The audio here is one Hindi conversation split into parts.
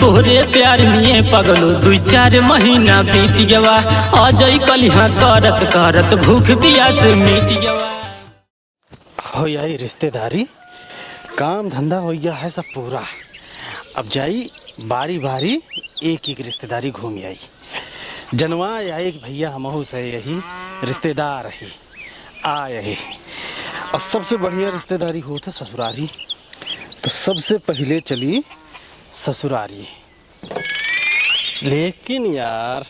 तोरे प्यार में पगलो 2-4 महीना बीत गवा अजय कलिहा करत करत भूख प्यास मिट गवा। हो यही रिश्तेदारी काम धंधा हो गया है सब पूरा। अब जाई बारी बारी एक एक रिश्तेदारी घूम आई जनवा या एक भैया हमहू से यही रिश्तेदार ही आ यही। और सबसे बढ़िया रिश्तेदारी होता ससुरारी, तो सबसे पहले चली ससुरारी। लेकिन यार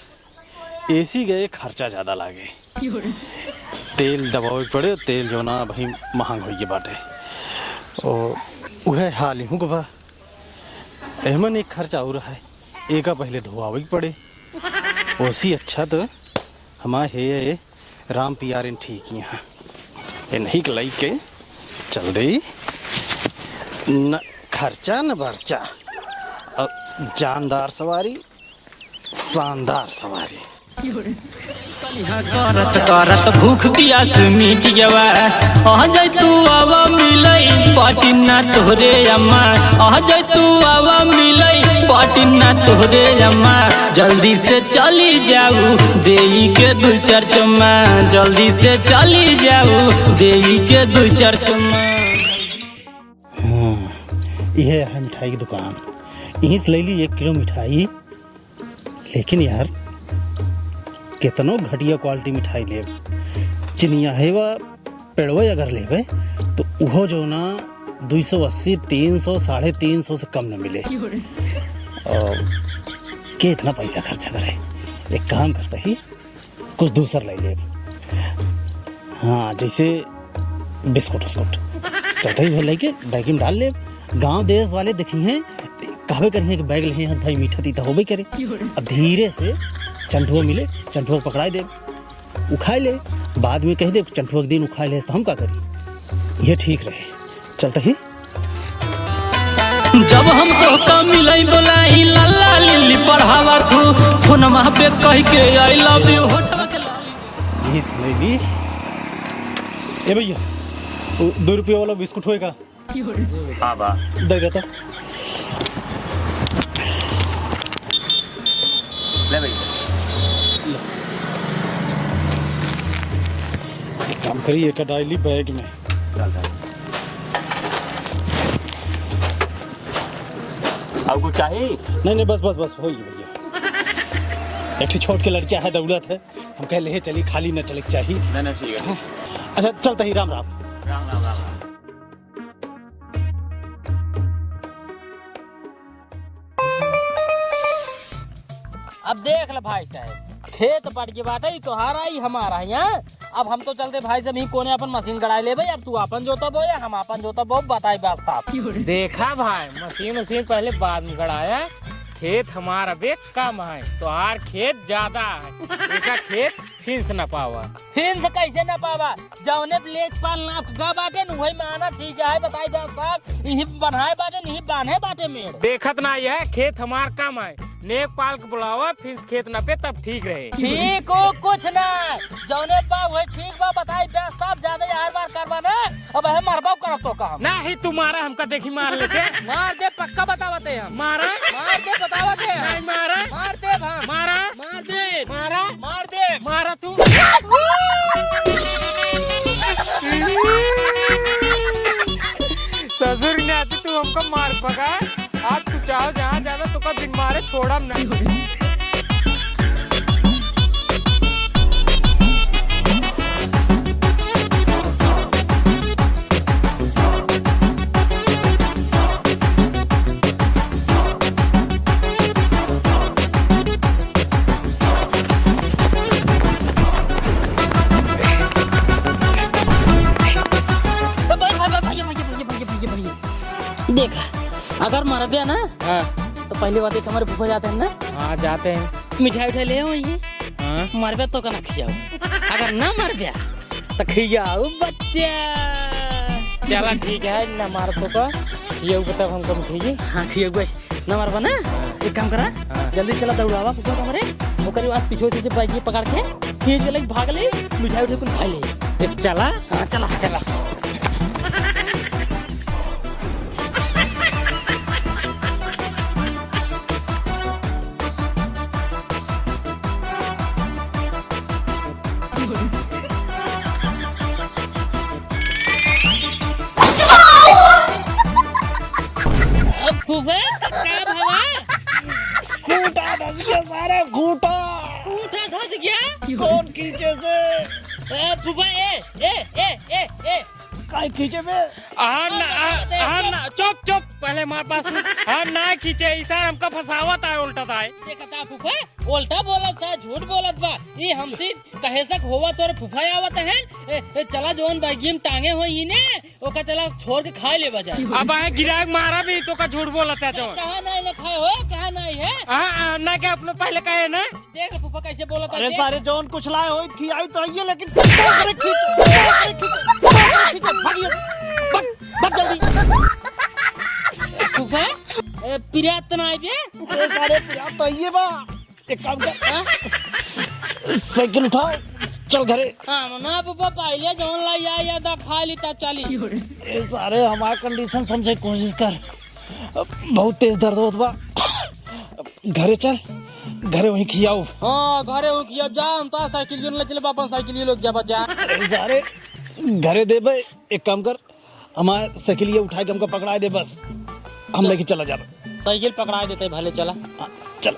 एसी गए खर्चा ज़्यादा लागे, तेल दबावे पड़े, तेल जो ना भाई महंग हो गए बाटे और वह हाल ही बा एमन एक खर्चा हो रहा है, एक पहले धोआवे पड़े। उसी अच्छा तो हमारे हे राम पियारिन ठीक ही हैं, इन्हीं के लाई के चल रही न खर्चा न बर्चा और जानदार सवारी शानदार सवारी। करत करत भूख प्यास मिट गवा अजय तू आवा मिलई पाटिना तोहरे अम्मा अजय तू आवा मिलई पाटिना तोहरे अम्मा जल्दी से चली जाऊ देई के 2-4 चुम्मा जल्दी से चली जाऊ देई के 2-4 चुम्मा। यह है मिठाई की दुकान, यहीं से ले ली 1 किलो मिठाई। लेकिन यार कितनो घटिया क्वालिटी मिठाई ले चिनिया है वह पेड़वा अगर लेवे तो वो जो ना 280 300 350 से कम न मिले। और के इतना पैसा खर्चा करे, एक काम करता ही कुछ दूसर ले ले। हाँ जैसे बिस्कुट चलता ही लेके बैग में डाल ले। गांव देश वाले देखी हैं कहवे करिए कि बैग ले भाई मीठा तीता होबे करे। अब धीरे से चंठुआ मिले, चंठुआ पकड़ाए दे, उखाए ले, बाद में कह दे चंठुआ के दिन उखाए ले तो हम का करी। ये ठीक रहे चलता ही। जब हम तो का मिलई बोलाई लल्ला लिल्ली पढ़ावा तू फोनमा पे कह के आई लव यू होठवा के लाली। इस लेगी ए भैया 2 रुपये वाला बिस्कुट होएगा? हाँ बा दे देता ले भैया। एक काम करिए एक डायली बैग में अब कुछ चाहिए? नहीं बस हो गई भैया। एक छोट के लड़कियां है दौड़त है, हम कह ले चली खाली न चले चाहिए। नहीं ठीक है। अच्छा चलता ही राम राम। राम राम राम। अब देख ले भाई साहब खेत पट के बात है तोहारा ही हमारा है यहाँ। अब हम तो चलते भाई साहब ही कोने अपन मशीन गड़ाई ले भाई। अब तू अपन जोता बो या हम अपन जोता बो बताई बात साफ। देखा भाई मशीन पहले बाद में गड़ाया, खेत हमारा बे कम है तो हार खेत ज्यादा है, इसका खेत फिंस न पावा। फिंस कैसे न पावा? जौने लेख पाल नाप गा बाटे न वही माना ठीक है बताई बात साफ। यही बनाए बाटे नहीं बांधे बाटे मेड़। देखत ना यह खेत हमार कम है, नेक पाल के बुलावा फिर खेत न पे तब ठीक रहे। ठीक हो कुछ ना जौने पा वही ठीक बा बताई बात साफ। ज्यादा हर बार करवा ना अब हम मरबाव करब तो काम ना ही तुम्हारा हमका देखी मार लेते। मार दे पक्का बतावते हम। मारा मार दे बतावते नहीं मारा मार दे हम। मारा मार दे मारा मार दे मारा तू। ससुर ने आती तू हमको मार पका। आज तू चाहो जहाँ जाना तो का बिन मारे छोड़ा नहीं। देखा अगर मर गया ना हाँ तो पहली बात हमारे भूखा जाते हैं ना। हाँ जाते हैं। मिठाई उठाई ले आइए। हाँ मर गया तो ना खियाओ, अगर ना मर गया तो खियाओ बच्चा। चला ठीक है ना मार तो का ये बता हमको मिठाई। हाँ खियाओ भाई ना मर बना। एक काम करा जल्दी चला दौड़ावा पूछो हमारे ओकरे बाद पीछे से बाजी पकड़ के खींच के लग भाग ले मिठाई उठाई कुछ खा ले। चला हाँ चला चला। क्या भवा खूंटा धस गया सारे, खूंटा। उठा धस गया कौन खींचे से? ए फूफा ए काय खींचे बे? चुप चुप, पहले हमारे पास हम ना खींचे, इसा हमका फसावत है, उल्टा था। देखता फूफा उल्टा बोलत था, झूठ बोलत बा। ये हमसे कहे सक होवा तोर फूफा आवत है। चला जोन बैगिम टांगे हो इने ओका चला छोड़ के खाए ले बजाए। अब आए गिराक मारा भी तो का झूठ बोलता है जो। कहा नहीं ना खाए हो, कहा नहीं है। हाँ ना क्या अपने पहले कहे ना। देख फूफा कैसे बोलत है। अरे सारे जौन कुछ लाए हो खियाई तो आइए, लेकिन टोकरे खींचे भाग जल्दी। फूफा पिरात ना आइबे। अरे सारे पिया तो आइए बा। एक काम कर, साइकिल उठाओ, चल घरे। हां ना फूफा पहले जोन लाई या दा खा ली तब चली। ए सारे हमारा कंडीशन समझे कोशिश कर, बहुत तेज दर्द होत बा। घरे चल, घरे वहीं खियाओ। हां घरे हो किया जा, हम तो साइकिल जोन ले चले बापा साइकिल ये लोग जा जा। अरे सारे घरे दे बे। एक काम कर, हमारे साइकिल ये उठा के हमको पकड़ा दे, बस हम लेके चला जा। साइकिल पकड़ा देते भले चला। चल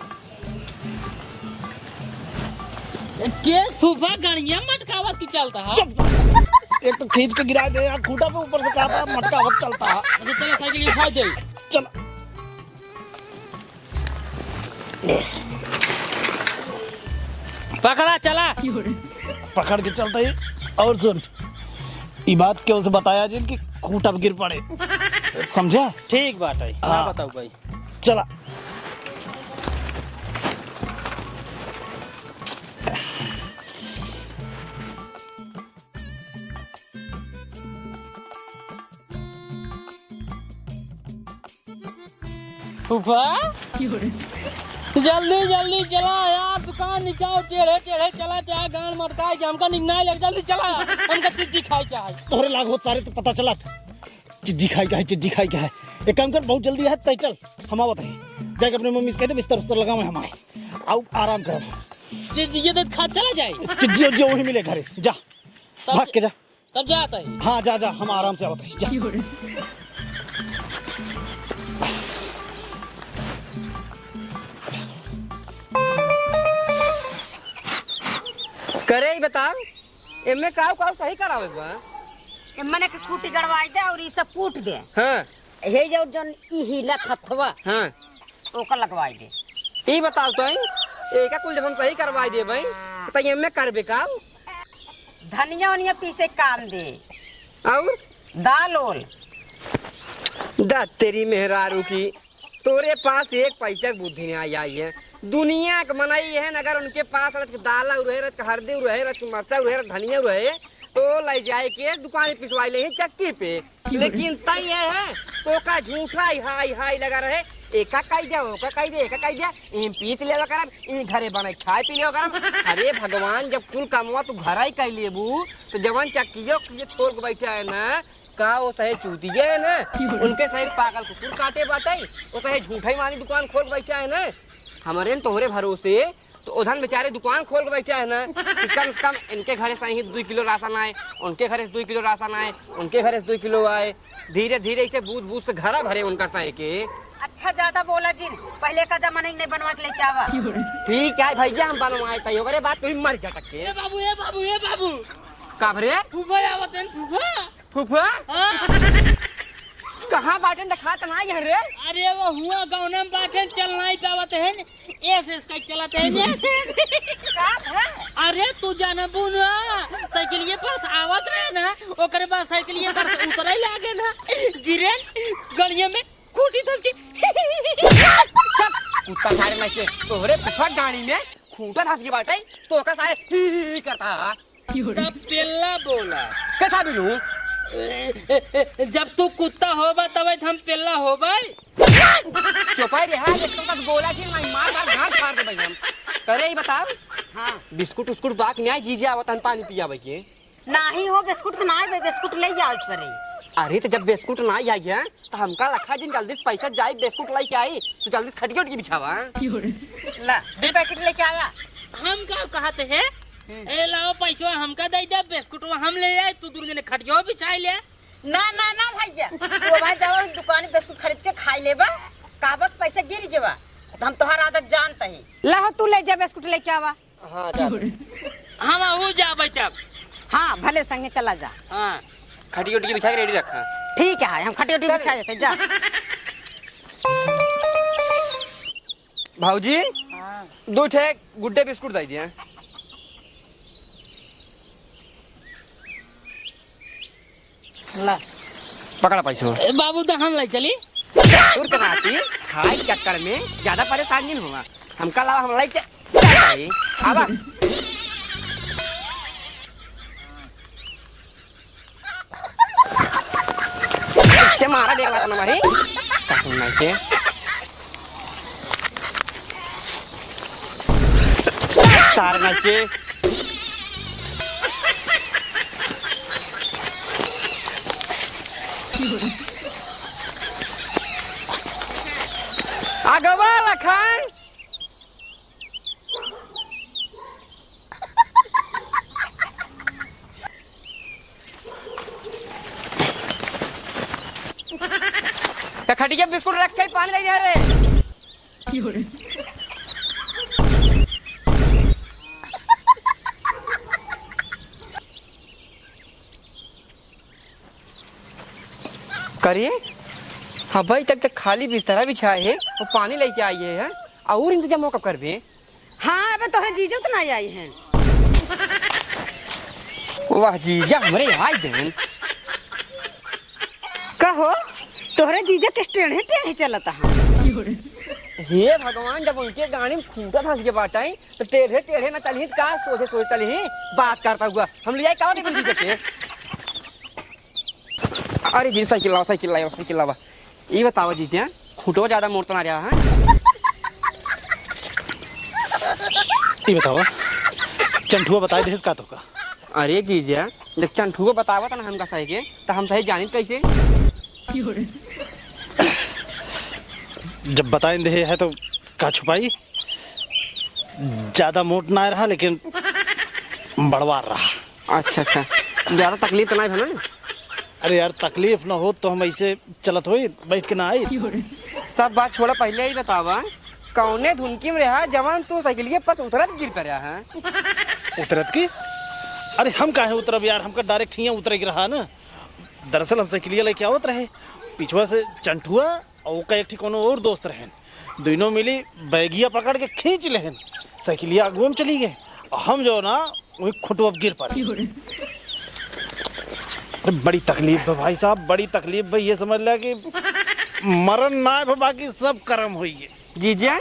के फूफा गणिया मटकावत की चलता है। एक तो खींच के गिरा दे यार, खूंटा पे ऊपर से कहा मटका वक्त चलता है। अच्छा चलो साइकिल उठा दे। चल पकड़ा चला। पकड़ के चलता है। और सुन, ये बात क्यों से बताया जिन कि खूंटा पे गिर पड़े, समझा? ठीक बात है, ना हाँ। बताओ भाई। चला। फूफा जल्दी जल्दी चला यार, दुकान निकाल, टेढ़े टेढ़े चला चाहे गान मटका के हमका निकनाई लग। जल्दी चला, हमका चिज्जी खाई क्या है। तोहरे लागो सारे तो पता चला चिज्जी खाई क्या है, चिज्जी खाई क्या है। एक काम कर, बहुत जल्दी है तय चल, हम आवत है। जाके अपने मम्मी से कहते बिस्तर उस्तर लगावे हमारे, आओ आराम कर। चिज्जी ये तो खा चला जाए। चिज्जी और वही मिले घरे, जा भाग के जा। तब जाता है। हाँ जा जा, हम आराम से आवत है, जा। करे ही बताओ, एमे काऊ काऊ सही करावे बा। मने के खूटी गड़वाई दे और ई सब कूट दे। हाँ हे जो जन ई हिलत हथवा हाँ, ओकर लगवाई दे। ई बताओ तो एका कुल जब हम सही करवाई दे भाई तो एमे करबे काऊ। धनिया वनिया पीसे काम दे, और दाल ओल। दा तेरी मेहरारू की, तोरे पास एक पैसा की बुद्धि नहीं आई है। दुनिया के मनाई है, अगर उनके पास दाल रहे, हल्दी रहे, मरचा रहे, धनिया रहे तो ले जाए के दुकान पे पिसवाई ले चक्की पे। लेकिन तय है तो का झूठा हाई हाई लगा रहे। एका कह दिया, ओका कह दिया, एका कह दिया, इन पीस लेवा करब, इन घरे बने खाए पी लेवा करब। अरे भगवान, जब कुल कामवा तू घर ही कर लेबू तो जवन चक्कियों के तोड़ के बैठा है ना, का वो सहे चूतिए है ना, उनके सही पागल कुकुर काटे बाटे, वो सहे झूठा ही मानी दुकान खोल के बैठा है ना। हमारे तोहरे भरोसे तो उधर बेचारे दुकान खोल के बैठा है ना कि कम से कम इनके घरे से ही 2 किलो राशन आए, उनके घरे से 2 किलो राशन आए, उनके घरे से 2 किलो आए। धीरे धीरे इसे बूझ बूझ से घरा भरे उनका सहे के। अच्छा ज्यादा बोला जिन, पहले का जमाना ही नहीं बनवा के लेके आवा। ठीक है भैया, हम बनवाए तय ओकरे बात तुम मर जा टक्के। ए बाबू ए बाबू ए बाबू, का भरे फूफा आवत है फूफा। फूफा हाँ। कहाँ बाटन दिखात ना है रे? अरे वो हुआ गाँव में बाटे चल नहीं पावत है, ऐसे इसका चलाते हैं ऐसे। अरे तू जानबू ना, साइकिलिए पर आवत रहे ना, ओकरे बाद साइकिलिए पर उतरे लागे ना, गिरे गलिये में खूटी धस की। कुत्ता खाए में से तोहरे फुफा गाड़ी में खूंटा धस के बाटे तो का सारे ही करता। तब पेल्ला बोला, कैसा बिलू? जब तू कुत्ता होबा तब हम पेल्ला होबे। चुपाई रे, हां एक तो बोला कि मैं मार मार घाट फाड़ दे भाई हम। करे ही बताओ। हां बिस्कुट उस्कुट बाक न्याय जीजे आवत हम पानी पियावे के। नाही हो बिस्कुट तो ना बे, बिस्कुट ले जाओ इस पर। अरे तो जब बिस्कुट ना आई है तो हमका रखा जिन जल्दी से पैसा जाए बिस्कुट लाई के आई तो जल्दी खटिया उठ के बिछावा। ला 2 पैकेट लेके आया। हम क्या कहते हैं, ए लाओ पैसा हमका दे दे, बिस्कुट हम ले आए, तू दूर जने खटियो बिछाई ले। ना ना ना भैया, वो भाई जाओ दुकान में बिस्कुट खरीद के खाई लेबा, काबत पैसे गिर जेवा तो हम तोहार आदत जानते ही लाहो तू ले जा बिस्कुट लेके आवा। हाँ जा हम वो जा तब। हाँ भले संगे चला जा। हाँ खटी उटी बिछा के रेडी रखा। ठीक है हम खटी उटी बिछा देते जा। भाऊजी 2 ठे गुड्डे बिस्कुट दे दिए। ला पकड़ा पैसा बाबू तो हम ले चली। दूर कराती हाई चक्कर में ज्यादा परेशान नहीं हुआ। हमका लावा हम लाइक भाई आवा से मारा देख रहा था ना भाई सुनना से तारना से आगवा लखन खटिया बिस्कुट रख के पानी ले जा रे। करिए हाँ भाई तक तक खाली बिस्तरा बिछाए है और पानी लेके आई है और इंतजाम कब कर भी। हाँ अबे तोहरे जीजो तो नहीं आई हैं। वाह जीजा हमारे आई देन कहो तोहरे जीजा किस टेढ़े टेढ़े चलता है। हे भगवान जब उनके गाड़ी में खूंटा था के बाटाई तो टेढ़े टेढ़े ना चली का सोचे सोच चली बात करता हुआ हम ले जाए कहाँ दे जीजा के। अरे जी साइकिल लावा ये बताओ जीजा खूंटो ज्यादा मोड़ तो ना रहा है। ये बताओ चंठुआ बताए दे का तो का। अरे जीजा जब चंठू को बतावा था ना हम का सही के तो हम सही जानी कैसे। जब बताए दे है तो का छुपाई ज्यादा मोट ना रहा लेकिन बड़वार रहा। अच्छा ज्यादा तकलीफ तो नहीं है ना। अरे यार तकलीफ ना हो तो हम ऐसे चलत हो बैठ के ना आई। सब बात छोड़ा पहले ही बतावा कौने धुनकी में रहा जवान तू साइकिल पर उतरत गिर कर रहा है। उतरत की अरे हम काहे उतरब यार हमका डायरेक्ट ही उतर गिर रहा ना। दरअसल हम साइकिलिया लेके आवत रहे पिछवा से चंठुआ और का एक ठीक कोनो और दोस्त रहन दोनों मिली बैगिया पकड़ के खींच लेहन साइकिलिया अगुआ में चली गए हम जो ना वही खुटुआ गिर पड़े। अरे बड़ी तकलीफ है भाई साहब बड़ी तकलीफ भाई ये समझ लिया कि मरण ना है बाकी सब कर्म हुई है। जीजा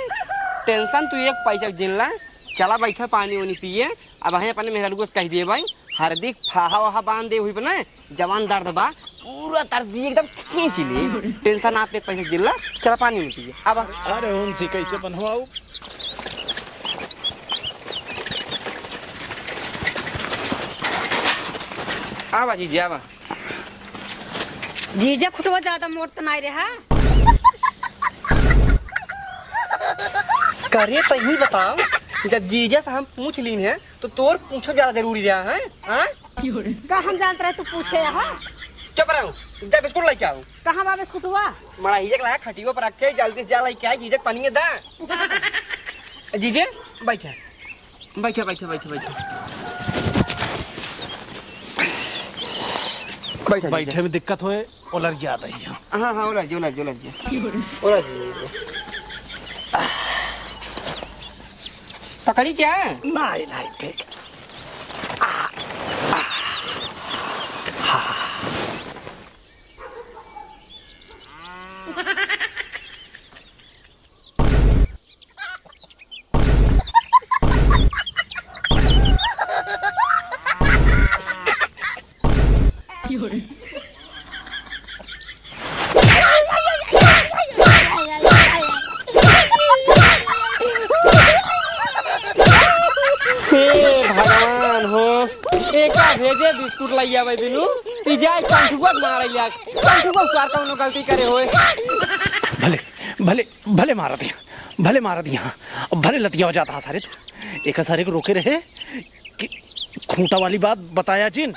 टेंशन तू एक पैसा जिन ला चला बैठा पानी वानी पिए अब वहीं अपने मेहरा को कह दिए भाई हरदी फाहा वहा बांध दे हुई बना जवान दर्द बा पूरा तरदी एकदम खींच ली टेंशन आप एक पैसा जिन ला चला पानी में पिए अब। अरे उनसे कैसे बनवाऊं आवा जीजा आवा। जीजा खुटवा ज्यादा मोट तो नहीं रहा। करे तो ही बताओ जब जीजा से हम पूछ ली है तो तोर पूछो ज्यादा जरूरी रहा है। हाँ का हम जानते रहे तू पूछे यहाँ। चुप रहो जब बिस्कुट लेके आओ। कहाँ बा बिस्कुट हुआ। मरा हिजक ला खटियो पर रखे जल्दी से जा लेके आए जीजक पानी दा। जीजे बैठा बैठा बैठा बैठा बैठा बैठे में दिक्कत होए उलझ जाता ही। हाँ हाँ उलझ पकड़ी क्या नहीं नहीं ठीक भगवान हो एक भेजे बिस्कुट लाइया भाई बिनु जाए चंठुआ मार लिया चंठुआ सार कौनो गलती करे होए। भले भले भले मारा दिया भले लतिया हो जाता सारे एक सारे को रोके रहे कि खूंटा वाली बात बताया जिन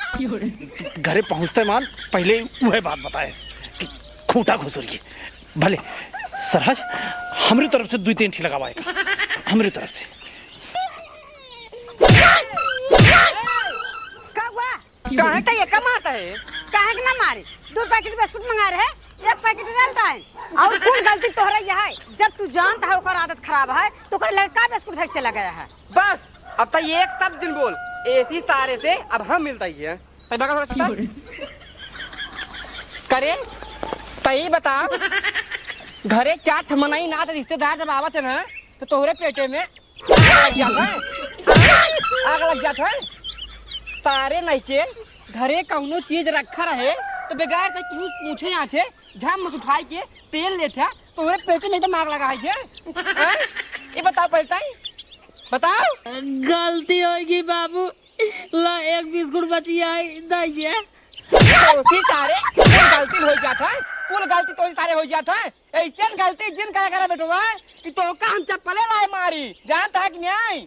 घरे पहुंचते मान पहले वह बात बताए कि खूंटा घुसुरिए भले सरहज हमारी तरफ से 2-3 ठी लगावाएगा हमारी तरफ से। कहाँ का ये कमाता है? काहे के ना मारे 2 पैकेट बिस्कुट मंगा रहे 1 पैकेट डालता है और कुल गलती तोहरा यह है जब तू जानता है ओकर आदत खराब है तो ओकर लड़का बिस्कुट फेंक चला गया है। बस अब तक एक सब दिन बोल ऐसी सारे से अब हम मिलता ही है करे तई बता घरे 4 मनाई ना तो रिश्तेदार जब आवत है ना तो तोहरे पेटे में आग लग जाता है सारे नहीं के घरे कौनो चीज रखा रहे तो बेगार से क्यों पूछे यहाँ से झाम मस उठाई के तेल ले था तोहरे पेटे में तो मार लगा है ये बताओ पहले बताओ। गलती होगी बाबू ला 1 बिस्कुट बची है दइए सारे गलती हो जाता है कुल गलती तो सारे हो जाता है ऐसे गलती जिन क्या करा बेटवा कि तो का हम चप्पले लाए मारी जानता है कि नहीं।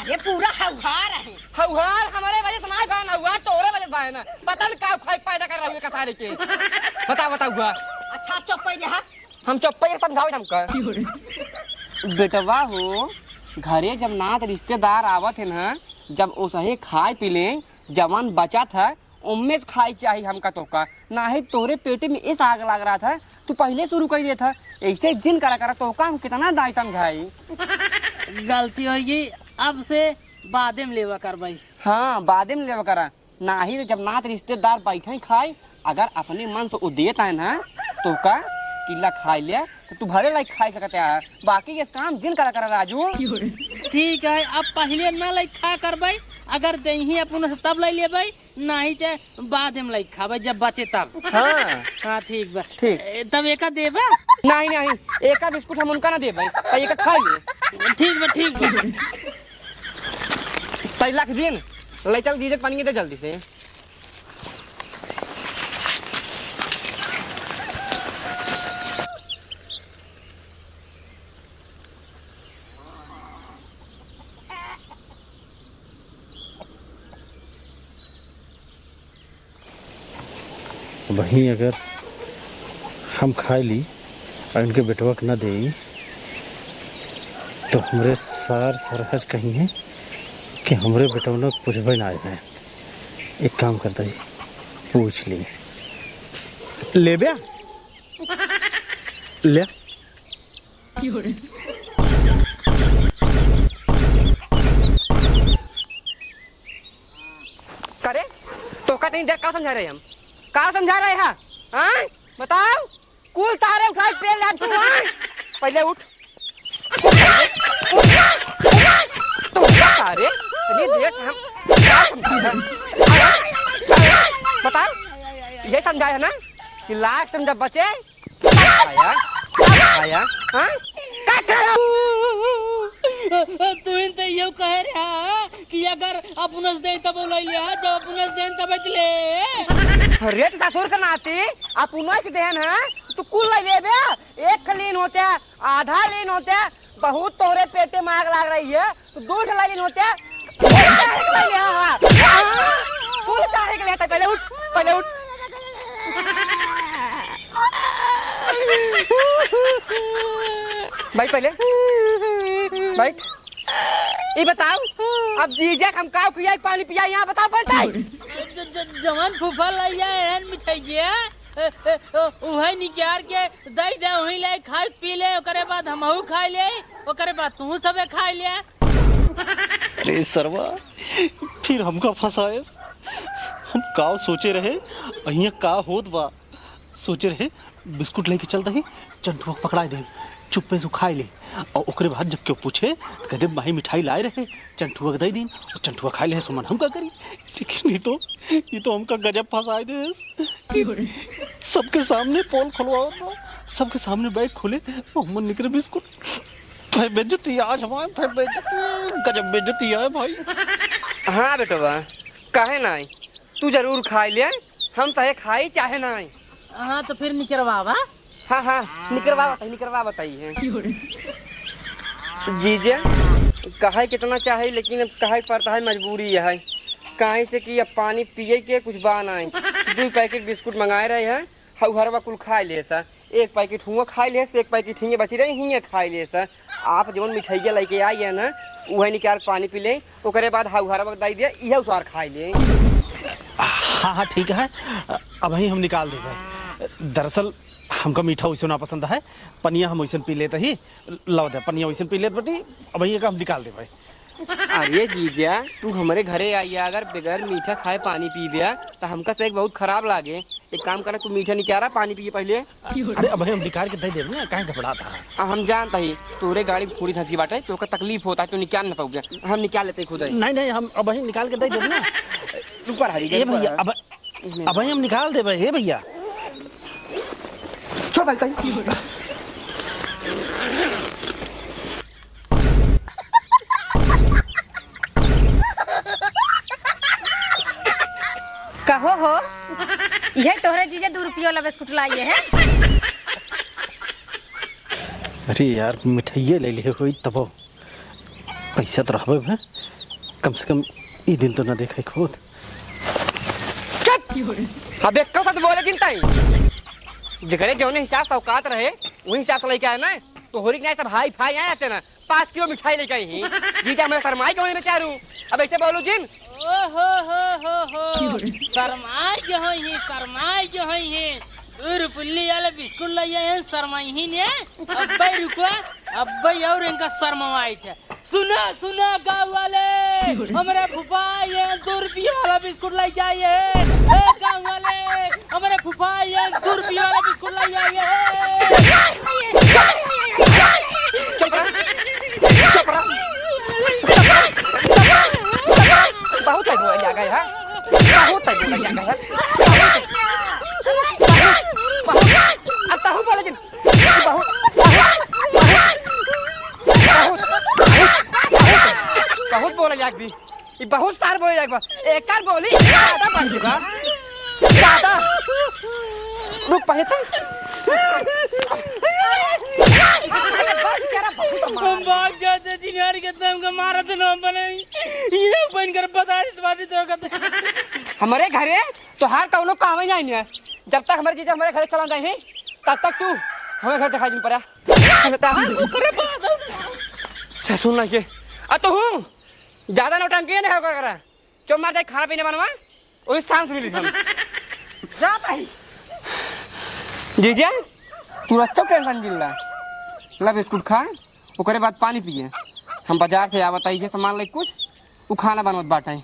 अरे पूरा हौहार है हौहार हमारे वजह से ना गाना हुआ तोरे वजह से ना पता नहीं क्या खाई पैदा कर रही है कसारे के बता हुआ। अच्छा चौपाई रहा हम चौपाई समझाओ हमका बेटवा हो घरे जब नात रिश्तेदार आवत है ना जब ओसहे खाए पी ले जवान बचा था उम्मे से खाई चाहिए हमका तो का ना ही तोरे पेटे में इस आग लग रहा था तू पहले शुरू कर दिया था ऐसे जिन करा तो का हम कितना दाई समझाई। गलती होगी अब से बादे में लेवा कर भाई। हाँ बादे में लेवा करा ना ही जब नात रिश्तेदार बैठे खाए अगर अपने मन से वो देता है ना तो का किला खाई ले तो तू भरे लाइक खाई सकते है बाकी ये काम जिन करा राजू। ठीक है अब पहले ना लाइक खा कर भाई अगर दही अपन से तब लाई ले भाई नहीं तो बाद में लाइक खा भाई जब बचे तब। हाँ ठीक बा ठीक तब एक देबा नहीं एक बिस्कुट हम उनका ना दे भाई एक खा ले ठीक बा सही लाख दिन ले चल दीजिए पानी दे जल्दी से। वहीं अगर हम खाई ली और इनके बेटवा के न दे तो हमरे सरहज कहीं है कि हमरे बेटवा ने पूछबे ना आए हैं। एक काम करता ही पूछ ली ले बया ले करे तो का नहीं देख का समझा रहे हम का समझा रहे हैं हाँ बताओ कुल तारे उठाए पेड़ ले तू हाँ पहले उठ तो तारे नहीं देख हम क्या समझा बताओ ये समझाया ना कि लाख तुम जब बचे आया हाँ तू तो ये कह रहा कि अगर अपन दे तब लइया जब अपन दे तब चले रेत ससुर का नाती आप उन्नीस देन है तो कुल ले दे एक लीन होते आधा लीन होते बहुत तोरे पेटे में आग लग रही है तो 2 लीन होते कुल चाहे के लेता पहले उठ भाई पहले बैठ ये बताओ अब जीजा हम का पिया पानी पिया यहाँ बताओ पहले जवान फूफा लइया एहन मिठाई गया वही निकाल के दई दे वही ले खाई पी ले ओकरे बाद हमहू खा ले ओकरे बाद तू सबे खा ले। अरे सरवा फिर हमका फंसाए हम का सोचे रहे अहिया का होत बा सोचे रहे बिस्कुट लेके चल दही चंटुआ पकड़ा दे चुप्पे से खाई ले और ओकरे बाद जब क्यों पूछे कहते माही मिठाई लाए रहे चंटुआ दे दी और चंटुआ खाई ले सुमन हम का करी लेकिन ये तो हमका गजब फंसाए दे सबके सामने पोल खुलवाओ तो सबके सामने बैग खोले और मन निकले बिस्कुट भाई बेइज्जती आज हमारे भाई बेइज्जती गजब बेइज्जती है भाई। हाँ बेटवा काहे नहीं तू जरूर खाई ले हम चाहे खाई चाहे नहीं। हाँ तो फिर निकलवा हाँ निकलवा बताइए जीजे कहे कितना चाहे लेकिन अब कहे पड़ता है मजबूरी है कहीं से कि अब पानी पिए के कुछ बा नहीं 2 पैकेट बिस्कुट मंगाए रहे हैं हरवा कुल खाए ले सा एक पैकेट हुआ खाई ले से, एक पैकेट हिंगे बची रही हिंगे खाई ले सर। आप जवन मिठाइया लेके आई है ना वही निकाल पानी पी ले, ओकरे बाद हाउहारा बताई दिया यह उसार खाई ले। हाँ हाँ ठीक है, अब ही हम निकाल देंगे। दरअसल हमको मीठा वैसे ना पसंद है, पनिया हम वैसे पी लेते ही लव दे, पनिया वैसे पी लेते बटी, अब ही हम निकाल दे भाई। अरे जीजा तू हमारे घरे आई अगर बगैर मीठा खाए पानी पी गया तो हमका से एक बहुत खराब लागे। एक काम कर, तू मीठा निकाल पानी पिए पहले। अरे अब हम निकाल के दे देब ना, काहे घबराता है। हम जानता ही तोरे गाड़ी में थोड़ी धंसी बाटे तो तकलीफ होता है तो निकाल ना पाओगे, हम निकाल लेते खुद। नहीं नहीं हम अब ही निकाल के दे देब ना। ऊपर हरी ये भैया अब ही हम निकाल देब हे भैया। छोड़ बैठता ही। कहो हो यही तोहरे जीजा 2 रुपया वाला बिस्कुट लाइए है। अरे यार मिठाइए ले ले कोई तब पैसा तो रहबे है, कम से कम ई दिन तो ना देखे खुद। अब एक कब बोले चिंता ही जगरे जो हिसाब से औकात रहे वही हिसाब से लेके आए ना, तो होरी नहीं सब हाई फाई आए थे ना 5 किलो मिठाई लेके आई ही। जीजा मैं शर्माई क्यों में चारू, अब ऐसे बोलो जिन। ओ हो शर्माई जो है, शर्माई जो है। 2 रुपये वाला बिस्कुट लाइए हैं शर्माई ही ने। अब्बे रुको, अब्बे और इनका शर्माई थे। सुना सुना गाँव वाले, हमारे फूफा ये 2 रुपये वाला बिस्कुट लाई जाइए। गाँव वाले हमारे फूफा ये 2 रुपये वाला बिस्कुट लाई जाइए। बहुत है बोला जा गया है, बहुत है बोला जा गया है। अब तो बोले जिन बहुत बहुत बोले जाग दी, ये बहुत सार बोले जाग बा, एक कार बोली ज्यादा बन गया ज्यादा। रुक पहले तो हम भाग जाते जिन्हार के दम का मारा तो नाम बने ये बन कर बता इस बात तो करते हमारे घरे तो हर कौनो काम ही नहीं है। जब तक हमारे जीजा हमारे घर चला गए हैं तब तक तू हमें घर दिखाई नहीं पड़ा। सुन ना ये अब तो हूँ ज्यादा नौटंकी नहीं करा, जो मार जाए खाना पीने बनवा वही सांस मिली हम जाता ही जीजा तू अच्छा टेंशन जिल्ला ला बिस्कुट खा, ओकरे बाद पानी पिए। हम बाजार से आवत आई सामान ले कुछ वो खाना बनवत बाटे।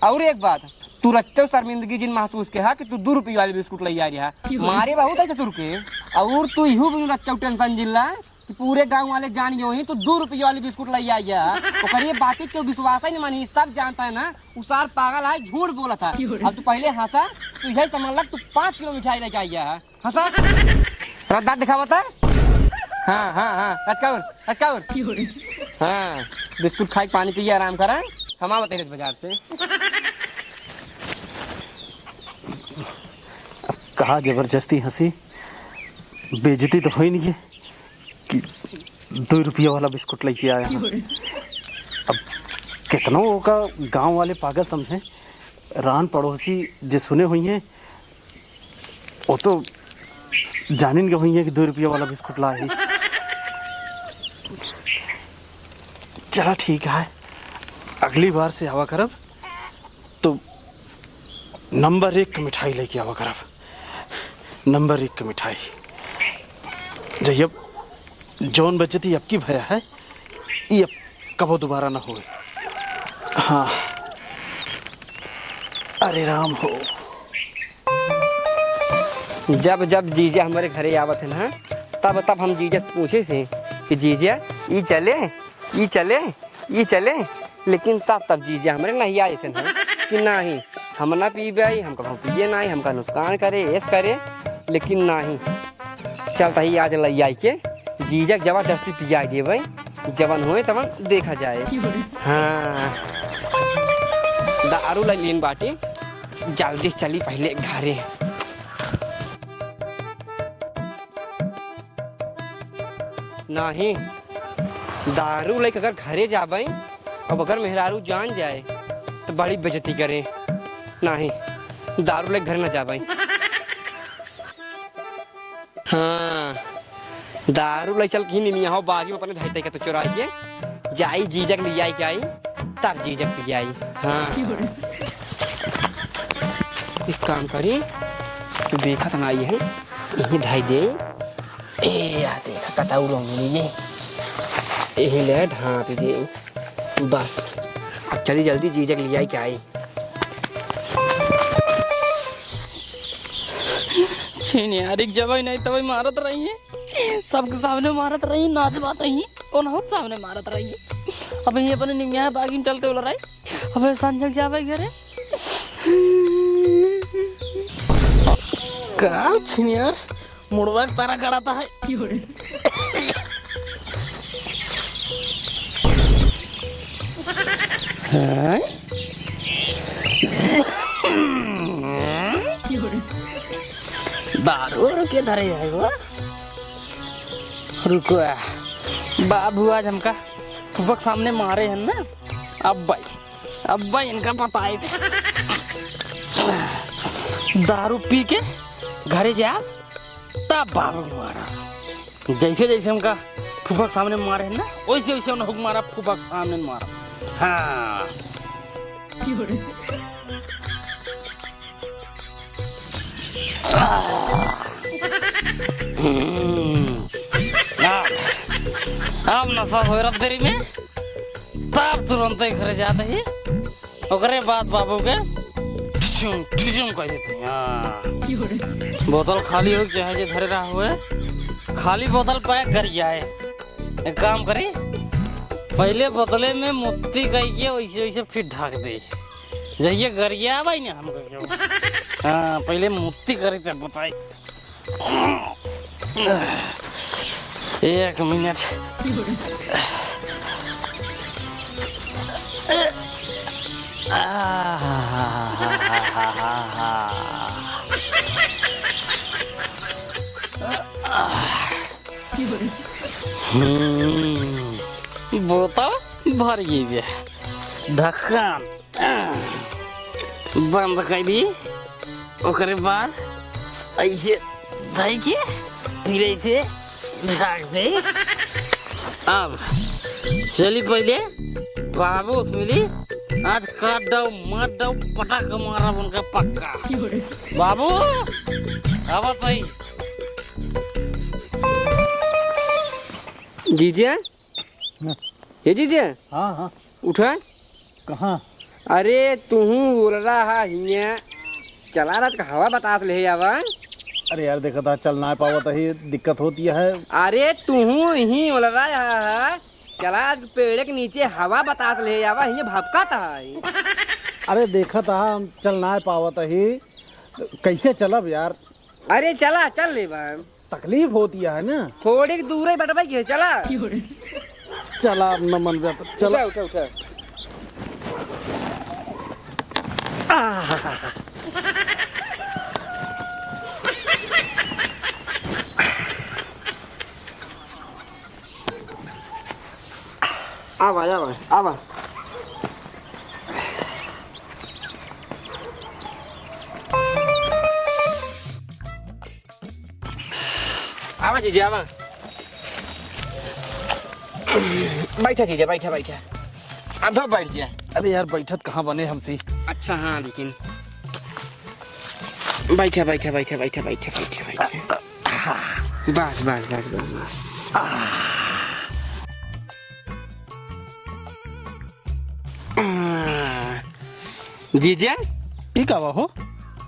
और एक बात तू रच्चो शर्मिंदगी जिन महसूस के है कि तू 2 रुपये वाली बिस्कुट ले आ रहा है, मारे बहुत है तुर के। और तू इहू भी रच्चो टेंशन जिल्ला कि पूरे गांव वाले जान गए ही तो 2 रुपये वाली बिस्कुट ले आई है। ओकर ये बातें क्यों विश्वास ही नहीं मानी, सब जानता है ना उसार पागल है झूठ बोला था। अब तू पहले हंसा, तू यही समझ लग तू 5 किलो मिठाई लेके आई है। हंसा रद्दार दिखावा था। हाँ हाँ हाँ रचकाउर हाँ बिस्कुट खाई पानी पिए आराम करा, हम आवत है बाजार से। कहा जबरदस्ती हंसी, बेइज्जती तो हो ही नहीं है कि 2 रुपया वाला बिस्कुट लेके आया। अब कितनों का गांव वाले पागल समझे, रान पड़ोसी जो सुने हुई हैं वो तो जानिन के हुई है कि 2 रुपया वाला बिस्कुट लाए। चला ठीक है, अगली बार से आवा करब तो नंबर 1 की मिठाई लेके आवा करब, नंबर 1 की मिठाई। जब जौन बचती अब की भया है ये कबो दोबारा ना हो। हाँ अरे राम हो। जब जब जीजा हमारे घरे आवत है ना तब हम जीजा से पूछे थे कि जीजा ये चले ये चले ये चले, लेकिन तब जीजा हमारे नहीं आए थे ना कि नहीं हम ना पी भाई, हम कभी पिए नहीं, हमका नुकसान करे ऐस करे, लेकिन नहीं चलता ही आज लई आई के जीजा जबरदस्ती पिया दे भाई, जवन होए तब देखा जाए। हाँ दारू लीन बाटी, जल्दी से चली पहले घरे। नहीं दारू लेके अगर घरे जाबई अब अगर मेहरारू जान जाए तो बड़ी बेइज्जती करे। नहीं दारू लेके घर ना जाबई। हाँ दारू ले चल की निमिया हो बागी में अपने धैते के तो चुराइए जाई जीजक ले आई के आई तब जीजक पी आई। हाँ एक काम करी तू देखा तो आई है यही धाई दे ए या देखा कताऊ लोंगी ये यही ले ढांप दे बस। अब चली जल्दी जीजक ले आई के आई। छीन यार एक जगह नहीं तब मारत रही है सबके सामने मारत रही नाच बात ही और हो सामने मारत रही है। अब ये अपने निमिया बागी चलते बोल रहा है अब संजय जावे घरे का छीन यार मुड़वा तारा कराता है। हाँ? दारू रुके धरे जाएगा रुको बाबू आज हमका फुफक सामने मारे हैं ना अब भाई इनका पता है दारू पी के घरे जा तब बाबू मारा जैसे जैसे हमका फुफक सामने मारे हैं ना वैसे वैसे उन्हें मारा फुफक सामने मारा। हाँ अब नशा हो रहा देरी में तब तुरंत ही घर जाते ही ओकरे बाद बाबू के ठुचुम कह देते हैं। बोतल खाली हो चाहे जो धरे रहा हुए खाली बोतल पैक कर जाए। एक काम करी पहले बोतले में मुत्ती कह के वैसे वैसे फिर ढक दे जाइए गरिया भाई ना हम हाँ पहले मुत्ती करी तब बताई। एक मिनट बोतल भर गई ढक्कन बंद कर दी ओकरे बाद ऐसे धई के फिर ऐसे ढक दे। अब चली पहले बाबू मिली आज काट दो मार दो पटाख मारा उनका पक्का बाबू अब भाई जीजिया ये जीजिया हाँ हाँ उठा कहाँ अरे तू बोल रहा हिया चला रहा का हवा बतास ले आवा। अरे यार देखा था चल ना पावा ही दिक्कत होती है। अरे तू ही बोल रहा है चला पेड़ के नीचे हवा बतास ले आवा ये भपका था। अरे देखा था हम चल ना पावत ही कैसे चलब यार। अरे चला चल ले बा तकलीफ होती है ना थोड़ी दूर ही बटवा के चला चला न मन में चला उठा उठा आवा आवा आवा आवा जीजा आवा बैठा जीजा बैठा बैठा आधा बैठ जा। अरे यार बैठत कहाँ बने हमसे। अच्छा हाँ लेकिन बैठा बैठा बैठा बैठा बैठा बैठा बैठा बस बस बस बस बस जीजा ई का हो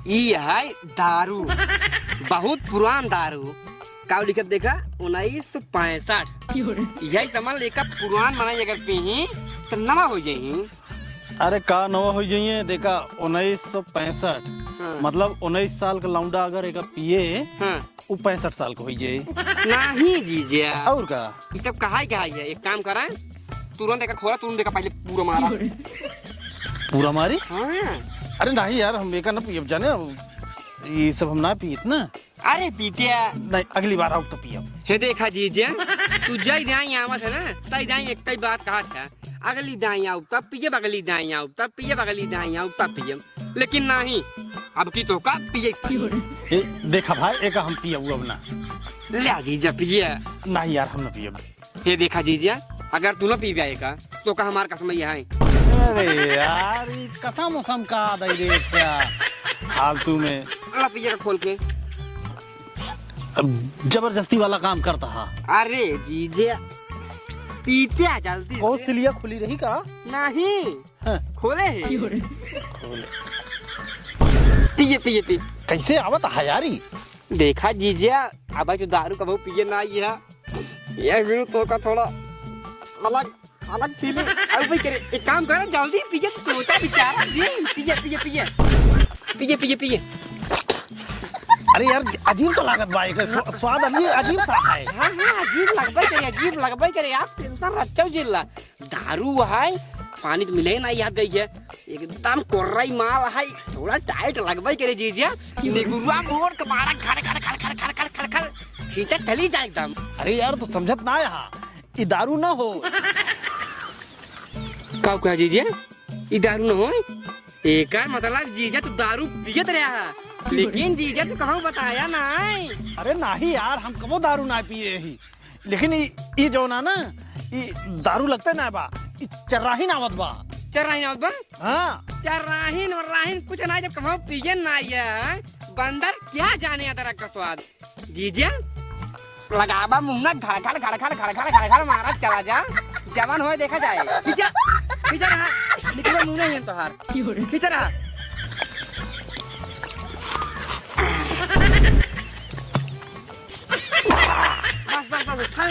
ई है दारू बहुत पुरान दारू का लिखत देखा 1965 यही सामान लेकर पुरान बनाई अगर पी तो नवा हो जाही। अरे का नवा हो जाइए देखा 1965 मतलब 19 साल का लौंडा अगर एक पिए हाँ वो 65 साल का हो जाए नहीं जीजा और का ये सब कहा है एक काम करा तुरंत देखा खोला तुरंत देखा पहले पूरा मारा पूरा मारी। हाँ अरे नहीं यार हम एक ना पियब जाने ये सब हम ना पियत ना। अरे पीतिया नहीं अगली बार आओ तो पियब। हे देखा जीजा तू जय दाई आवत है ना तई दाई एक कई बात कहा था अगली दाई आऊ तब पिए अगली दाई आऊ तब पिए अगली दाई आऊ तब पिए लेकिन नहीं अब की तो का पिए देखा भाई एक हम पियब अब ना ले जीजा पिए। नहीं यार हम न पियब। ये देखा जीजा, अगर तू न पी का तो का हमार कसम ये है। अरे यार ई कसम उसम का दई दे क्या फालतू में ला पिए खोल के। अब जबरदस्ती वाला काम करता है। अरे जीजा पीते आ जल्दी बहुत से। सिलिया खुली रही का? नहीं हाँ। खोले है। पिए पिए पी। कैसे आवत है यारी? देखा जीजा, अब जो दारू का वो पिए ना ये ये भी तो का थोड़ा अलग अलग फीलिंग। अब भाई करे एक काम कर जल्दी पिए, सोचा बेचारा जी। पिए पिए पिए पिए पिए पिए। अरे यार अजीब तो लागत बा, एक स्वाद अजीब सा है। हाँ हाँ अजीब लगबे करे आप टेंशन रच्चो जिल्ला। दारू है, पानी तो मिले ना याद गई है, एकदम कोर्राई माल है, थोड़ा टाइट लगबे करे जीजा। निगुरुआ मोड़ के मारा खड़ खड़ खड़ खड़ खड़ खड़ खड़ खड़ खींचा चली जाए एकदम। अरे यार तू समझत ना यहाँ ये दारू ना हो। कब कहा जीजा ये दारू न हो? एक मतलब जीजा तू दारू पियत रहा, लेकिन जीजा तू कहूँ बताया ना। अरे नहीं यार हम कबो दारू ना पिए ही, लेकिन ये जो ना ये दारू लगता है ना बा, ये चर्राही ना आवत बा। चर्राहीन आवत बा? हाँ चर्राहीन और राहीन कुछ ना, जब कहूँ पिए ना ये बंदर क्या जाने अदरक का स्वाद। जीजा लगाबा मुंह ना खड़ खड़ खड़ खड़ खड़ खड़ खड़ खड़ मारा चला जा, जवान होए देखा जाए। खींचा खींचा रहा, निकलो मुंह नहीं है तोहार, खींचा रहा। बस बस बस था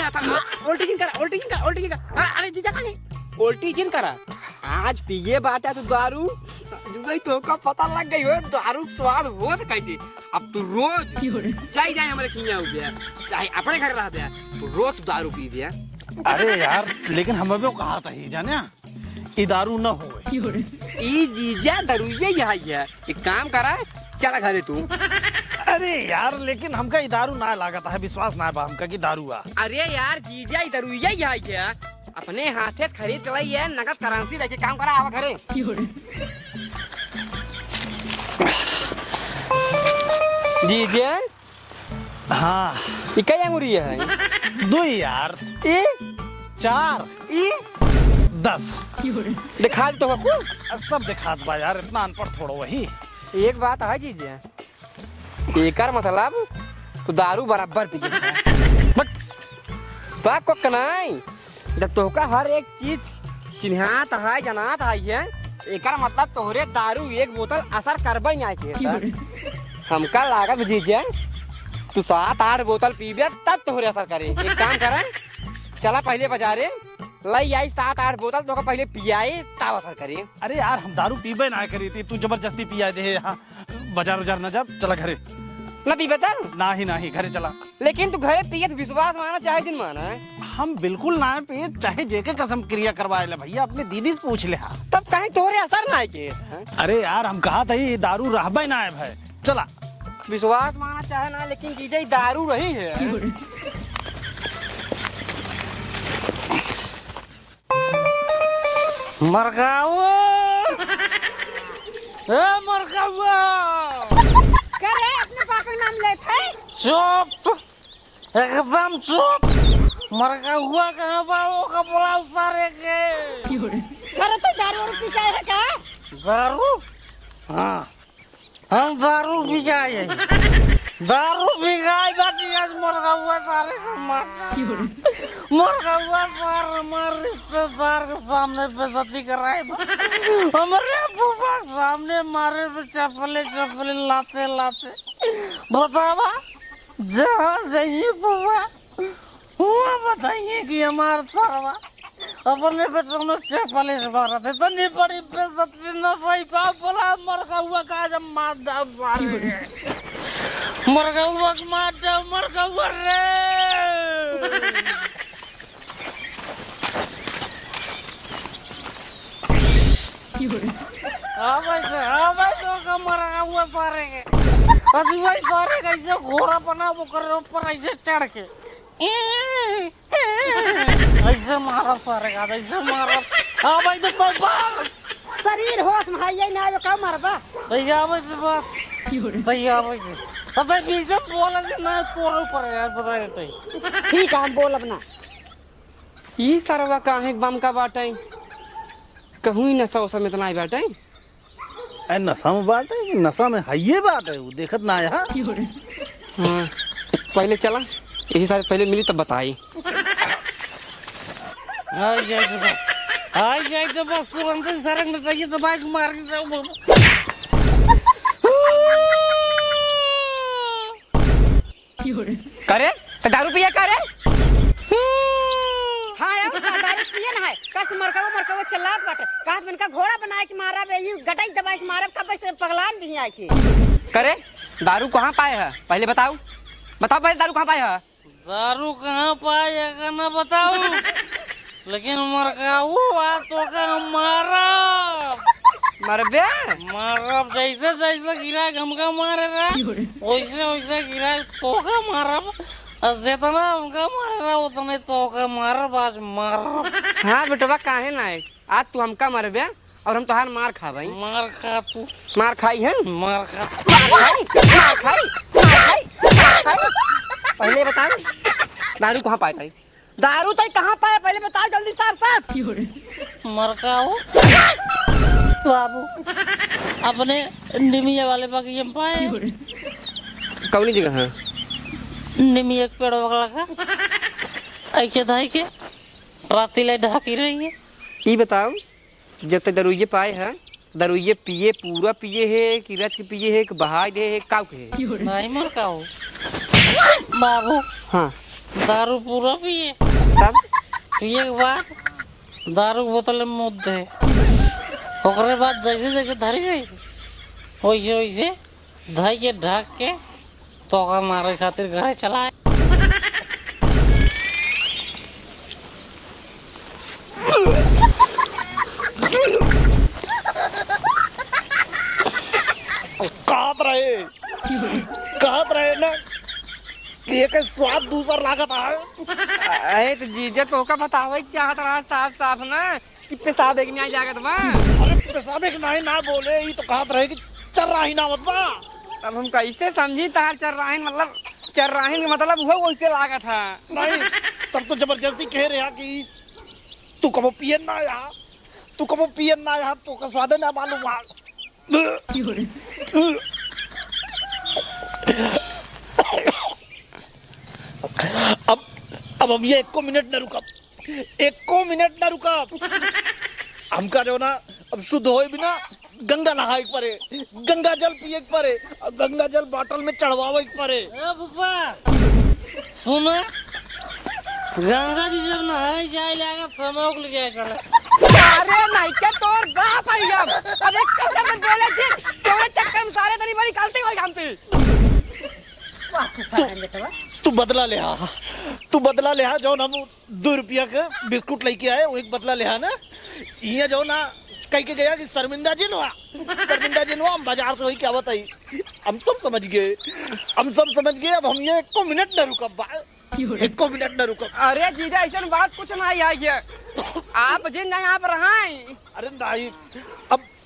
उल्टी जिन करा, उल्टी जिन करा, उल्टी जिन करा। अरे जीजा नहीं उल्टी जिन करा, आज पिए बात है तो दारू जुगाई तो का पता लग गई हो दारू स्वाद हो तो कैसे। अब तू रोज चाहे जाए हमारे खिया हो गया, चाहे अपने घर रह गया, तो रोज दारू पी दिया। अरे यार लेकिन हमें भी कहा था ही जाने ये दारू न हो। ई जीजा दारू ये है, एक काम करा चला घरे तू। अरे यार लेकिन हमका ये दारू ना लागत है, विश्वास ना बा हमका कि दारू आ। अरे यार जीजा ई दारू ये है, अपने हाथे से खरीद लाई है, नगद करेंसी लेके काम करा आवा घरे। जीजा हाँ इका अंगूरी है 2 यार ई 4 ई 10 दिखा दे तो को सब दिखात बा यार, इतना अनपढ़ थोड़ो वही। एक बात है जीजा, एकर मतलब तू दारू बराबर पी बा को कनाई। जब तोहका हर एक चीज चिन्हात है जनात है, एकर मतलब तोहरे दारू एक बोतल असर करबे नहीं के। हमका लागत जीजा तू 7-8 बोतल पीबे तब तोहरे असर करे। एक काम कर चला पहले बाजारे लई आई 7-8 बोतल, तो पहले पियाई तब असर करे। अरे यार हम दारू पीबे ना करी थी, तू जबरदस्ती पिया दे यहाँ बाजार उजार न जा, चला घरे। ना पी बता नहीं घरे चला। लेकिन तू घरे पिए तो विश्वास माना चाहे दिन माना है। हम बिल्कुल ना पिए, चाहे जेके कसम क्रिया करवाए ले भैया, अपने दीदी से पूछ ले। हाँ तब कहीं तोहरे असर ना के। अरे यार हम कहा था ये दारू रहबे ना है भाई, चला। विश्वास माना चाहे ना, लेकिन जीजा दारू रही है। मरगाओ ए मरगाओ करे अपने पापा का नाम लेते हैं। चुप, एकदम चुप। मरगाओ कहाँ बाबू का बोला सारे के करे तो दारू वारू पी जाए है क्या? दारू? हाँ हम दारू पी जाए, दारू पी गए बाटी। आज मरगाओ सारे का मरगाओ सारे हमारे रिश्तेदार के सामने बेइज्जती कराए, हमारे बुआ सामने मारे पे चप्पले लाते बतावा जहाँ जाइए बुआ हुआ बताइए कि हमारे सारा अपने बेटों में चप्पले से मारा थे, तो नहीं बड़ी बेइज्जती न सही का बोला। मरगाओ का जब मार डाल मरगाओ मार डाल मरगाओ रे। भाई तो कमरा हुआ सारे के अजी वही सारे कैसे घोड़ा बना वो कर ऊपर ऐसे चढ़ के ऐसे मारा सारे का, ऐसे मारा। हाँ भाई तो पापा शरीर होश में है ये ना का मरबा। भैया भाई तो भैया भाई अबे बीच में बोला से ना तोर ऊपर यार बता देते। ठीक है हम बोल अपना। ई सरवा काहे बम का बाटे कहूँ ही नशा वशा में इतना ही बाटे। ए नशा में बात है कि नशा में हाइये बात है, वो देखत ना आया। हाँ पहले चला यही सारे पहले मिली तब बताई। आ जाए तो बस तुरंत ही सरंग चाहिए तो बाइक मार के जाओ बोलो। करे तो दारू पिया करे। हाँ यार दारू पिए ना है कस मरकवा चलात बाटे कास मन का घोड़ा बनाए के मारा बे ये गटाई दबाई के मारा कब से पगलान भी आई के। करे दारू कहाँ पाए है पहले बताओ पहले दारू कहाँ पाए है। दारू कहाँ पाएगा ना बताओ लेकिन मरकाऊ तो का मारा मरबे मारा जैसे जैसे गिरा हमका मारे वैसे वैसे गिरा तो का मारा जितना हमका मारे उतने तो का मार बाज मार। हाँ बेटवा काहे ना है आज तू हमका मरबे और हम तुहार मार खा भाई। मार खा तू मार खाई है मार खा पहले बता दारू कहाँ पाए था। दारू तो कहाँ पाए पहले बताओ जल्दी साहब। मरकाऊ बाबू अपने निमिया वाले बगीचे में पाए कौन जगह है। निमिया के पेड़ वगैरह का ऐसे धाई के राती ले ढाकी रही है। ये बताओ जब तक दरुइये पाए है दरुइये पिए पूरा पिए है कि रच के पिए है कि बहा दे है काउ के है। नहीं मरकाऊ बाबू हाँ दारू पूरा पिए तब पिए के बाद दारू बोतल में मुद दे ओकरे बाद जैसे जैसे धरी गई वैसे वैसे धाई के ढाक के तो का मारे खातिर घर चला। कहत रहे ना कि एक स्वाद दूसर लागत है। अरे तो जीजा तो का बतावे चाहत रहा साफ साफ ना कि पेशाब एक नहीं जागत बा। अरे पेशाब एक नहीं ना बोले ये तो कहत रहे कि चल रहा ही ना मत बा। तब हम कैसे समझी तार चर्राहिन का मतलब वो वैसे लागत है। नहीं तब तो जबरदस्ती कह रहा कि तू कबो पियन ना यहाँ तो का स्वाद ना मालूम वहाँ। अब हम ये एको मिनट न रुकब हमका जो ना अब शुद्ध होए बिना गंगा नहाए परे गंगा जल पिए परे गंगा जल बोतल में चढ़वावे परे। सुना गंगा जी जब नहाए जाए लगा फमोक ले जाए चले। अरे नहीं क्या तोर बाप आई हम अब एक चक्कर में बोले जी तोरे चक्कर में सारे तनी बड़ी गलती हो जानती। तू बदला ले जो हम 2 रुपया के बिस्कुट लेके आए वो एक बदला ले ना ये जो ना कह के गया कि शर्मिंदा जिन हुआ हम बाजार से वही क्या बताई हम सब समझ गए अब हम ये एको मिनट न रुकब। अरे जीजा ऐसा बात कुछ ना आई है आप जिन नहीं आप रहाई। अरे नहीं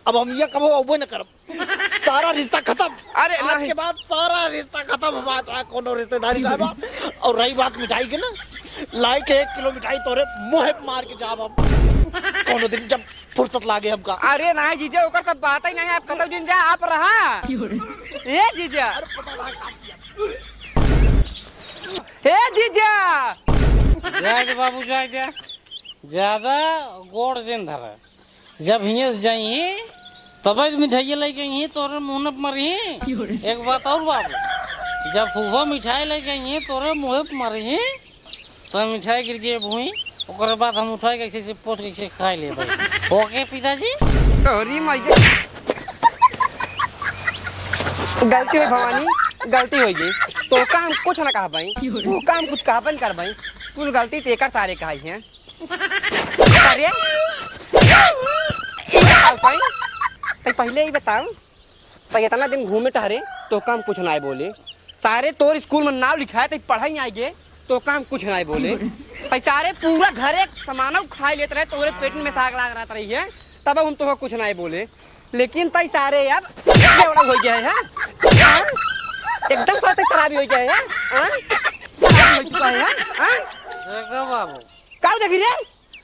अब हम ये कबो अबो न करब सारा रिश्ता खत्म। अरे आज के बाद सारा रिश्ता खत्म बात है कोनो रिश्तेदारी का बा। और रही बात मिठाई के ना लाई के 1 किलो मिठाई तोरे मुंह पे मार के जाब हम कोनो दिन जब फुर्सत लागे हमका। अरे नहीं जीजा ओकर सब बात ही नहीं है आप कतौ दिन जा आप रहा ए जीजा ए जीजा जाए बाबू जाए ज्यादा गोड़ जिन धरा जब हिये से जाइए तब मिठाई लेके आई तोरे मुँह पे मरी। एक बात और बाबू जब फूफा मिठाई लेके आई तोरे मुँह पे मरी तो मिठाई गिर जाए भूई ओकर बाद हम उठाए कैसे से पोट कैसे खा ले भाई ओके पिताजी। तोरी मजे गलती हुई भवानी गलती हो गई तो काम कुछ ना कहा भाई वो काम कुछ कहबन कर भाई कुल गलती तेकर सारे कहाई हैं। अरे तो पहले ही बताओ तो इतना दिन घूमे टहरे तो काम कुछ ना बोले सारे तोर स्कूल में नाम लिखाए तो पढ़ाई आई गे तो काम कुछ ना बोले तो सारे पूरा घरे सामान खा लेते रहे तोरे पेट में साग लाग रहा रही है तब हम तो कुछ ना बोले लेकिन तई सारे अब हो गए हैं एकदम साथ शराबी हो गया है हां शराबी हो चुका है हां देखो बाबू का देखी रे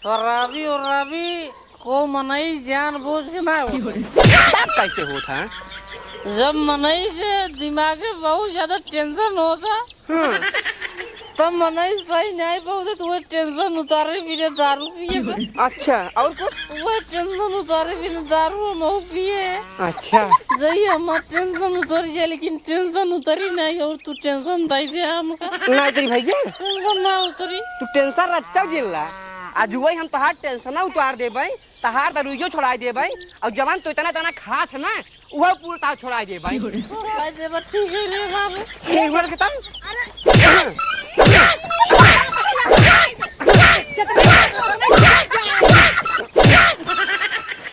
शराबी और रबी को मनई जान बूझ के ना हो तब कैसे होता है जब मनई के दिमाग में बहुत ज्यादा टेंशन होता तब मनई सही नहीं पहुंचे तो वो टेंशन उतारे बिना दारू पिए था। अच्छा और कुछ वो टेंशन उतारे बिना दारू मऊ पिए अच्छा जही हम टेंशन उतर जाए लेकिन टेंशन उतरी नहीं और तू टेंशन दे दे हमका नहीं तेरी भैया टेंशन ना उतरी तू टेंशन रच्चा जिल्ला आज वही हम तोहार टेंशन उतार देबै तहार दरुइयो छोड़ा देबै और जवान तो इतना तना खास है ना वो पूरा छोड़ा देबै छोड़ा दे ठीक है रे बाबू एक बार खत्म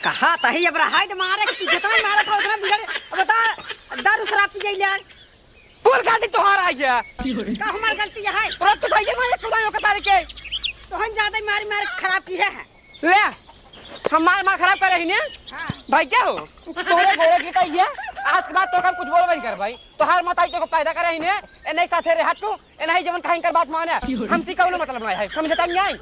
कहा तही अब रहा है मारे कि जितना ही मारा था उतना बिगड़ अब बता दारू शराब पी गई कौन गलती तोहार आ गया का हमार गलती है और तो भैया ना एक खुदाइयों का तारीख के तो हम ज्यादा ही मारी मार खराब की है ले हम मार खराब कर रही ने भाई क्या हो तोरे गोरे की कही है आज के बाद तो हम कुछ बोलबे नहीं कर भाई तोहार माता को पैदा करे ही ने ए नहीं साथे रे हटू ए नहीं जवन कहीं कर बात माने हम ती कौनो मतलब नहीं है समझता नहीं आई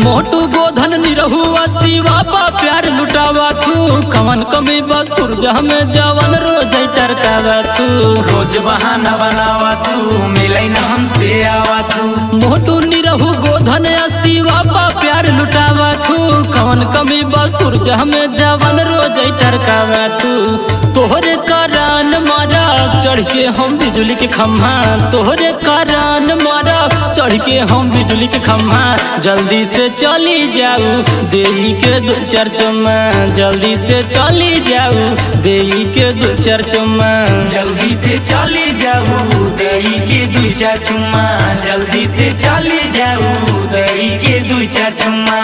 मोटू गोधन निरहुआ शिवा पा प्यार लुटावा तू कवन कमी बस सूरज में जवन रोज टरकावा तू रोज बहाना बनावा तू मिले न हमसे आवा तू मोटू निरहु गोधन शिवा पा प्यार लुटावा तू कवन कमी बस सूरज में जवन रोज टरकावा तू तोहरे कारण मारा चढ़ के हम बिजली के खम्भा तोहरे कारण मारा चढ़ के हम बिजली के खम्भा जल्दी से चली जाऊ देई के दो चार चुम्मा जल्दी से चली जाऊ देई के दो चार चुम्मा जल्दी से चले जाऊ दही के 2-4 चुम्मा जल्दी से चले जाऊ दही के 2-4 चुम्मा